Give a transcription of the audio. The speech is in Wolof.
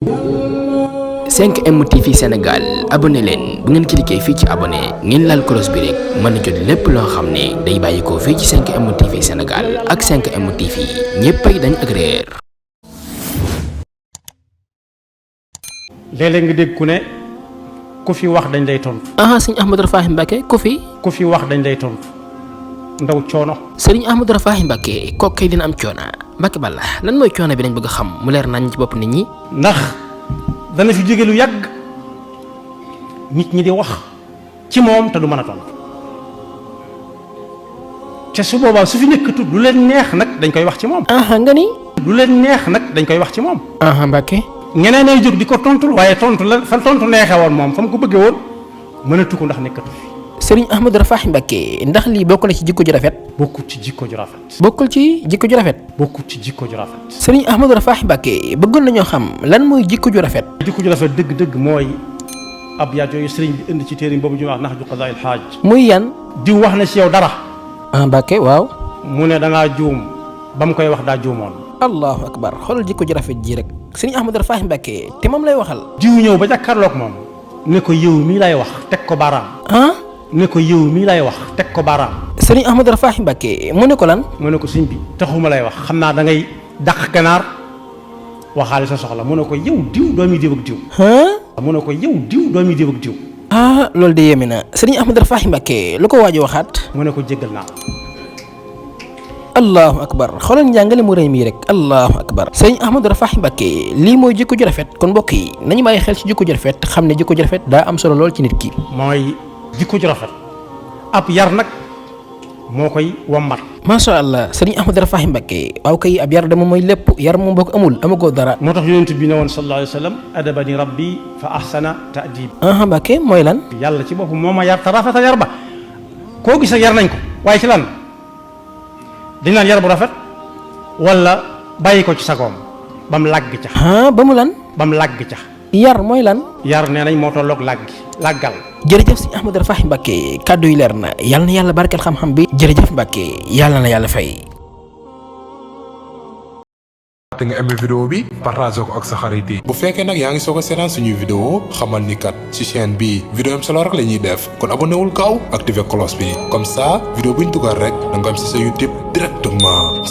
5M TV Sénégal abonné leen bu ngeen cliquer fii ci abonné ngeen laal cloche bi rek mën a jot lépp loo xam ne day bàyyi ko fii ci 5M TV Sénégal ak 5M TV ñéppay dañ ak réer. léeg-léeg nga dégg ku ne ku fi wax dañ lay tontu. sëñ Ahmadou Rafahi Mbacké ku fi wax dañ lay tontu ndaw coono. sëriñ Ahmadou Rafahi Mbacké kooku kay dina am coono Mbacké Balla lan mooy coono bi dañ bëgg a xam mu leer nañ ci bopp nit ñi. ndax dana fi jóge lu yàgg nit ñi di wax ci moom te du mën a tontu te su boobaa su fi nekkatut lu leen neex nag dañ koy wax ci moom. nga ni. lu leen neex nag dañ koy wax ci moom. Mbacké. ñeneen ay jóg di ko tontul waaye tontu la fa tontu neexee woon moom fa mu ko bëggee woon mënatu ko ndax nekkatu fi. sëriñ Ahmadou Rafahi Mbacké ndax lii bokk na ci jikko ju rafet. bokkul ci jikko ju rafet. bokkul ci jikko ju rafet. bokkul ci jikko ju rafet. sëriñ Ahmadou Rafahi Mbacké bëggoon nañoo xam lan mooy jikko ju rafet. jikko ju rafet dëgg-dëgg mooy ab yaat yooyu sëriñ bi indi ci téere boobu ñu wax Nahju Qadaa'il Haaj. muy yan. diw wax na ci yow dara. Mbacké waaw. mu ne da ngaa juum ba mu koy wax daa juumoon. allahu akbar xoolal jikko ju rafet ji rek sëriñ Ahmadou Rafahi Mbacké te moom lay waxal. diw ñëw ba jàkkaarloog moom ne ko yow mii lay wax teg ko baaraam. ne ko yow mii lay wax teg ko baaraam. sëriñ Ahmadou Rafahi Mbacké mu ne ko lan. mu ne ko sëñ bi taxuma lay wax xam naa da ngay dàq ganaar waxaale sa soxla mu ne ko yow diw doomi diw ak diw. mu ne ko yow diw doomi diw ak diw. loolu de yéeme na sëriñ Ahmadou Rafahi Mbacké lu ko waaj a waxaat. mu ne ko jéggal naa. allahu akbar xoolal njàngale mu rëy mii rek allahu akbar sëriñ Ahmadou Rafahi Mbacké lii mooy jikko ju rafet kon mbokk yi nañu bàyyi xel ci jikko ju rafet xam ne jikko ju rafet daa am solo lool ci nit ki. mooy jikko ju rafet ab yar nag moo koy wammat. macha allah sëriñ Ahmadou Rafahi Mbacké waaw kay ab yar dama mooy lépp yar moom boo ko amul amagoo dara. moo tax yonent bi ne woon sallallahu alayhi wa sallam adabani rabbi fa ahsana ta'dib. Mbacké mooy lan. yàlla ci boppam moo ma yar te rafetal yar ba koo gis ak yar nañ ko waaye ci lan dañ naan yar bu rafet wala bàyyi ko ci sagoom ba mu làgg ca. ba mu lan. ba mu làgg ca. yar mooy lan. yar nee nañ moo tolloog làggal. jërëjëf sëñ Ahmadou Rafahi Mbacké kàddu yi leer na yàlla na yàlla barkeel xam-xam bi. jërëjëf Mbacké yàlla na yàlla fay. te nga aimé vidéo bi partage ko ak sa xarit yi. bu fekkee nag yaa ngi soog a seetaan suñuy vidéo xamal ni kat ci chaîne bi vidéo am solo rek la ñuy def kon abonné wul gaaw activé cloche bi comme ça vidéo bu ñu dugal rek da nga am ci sa YouTube directement.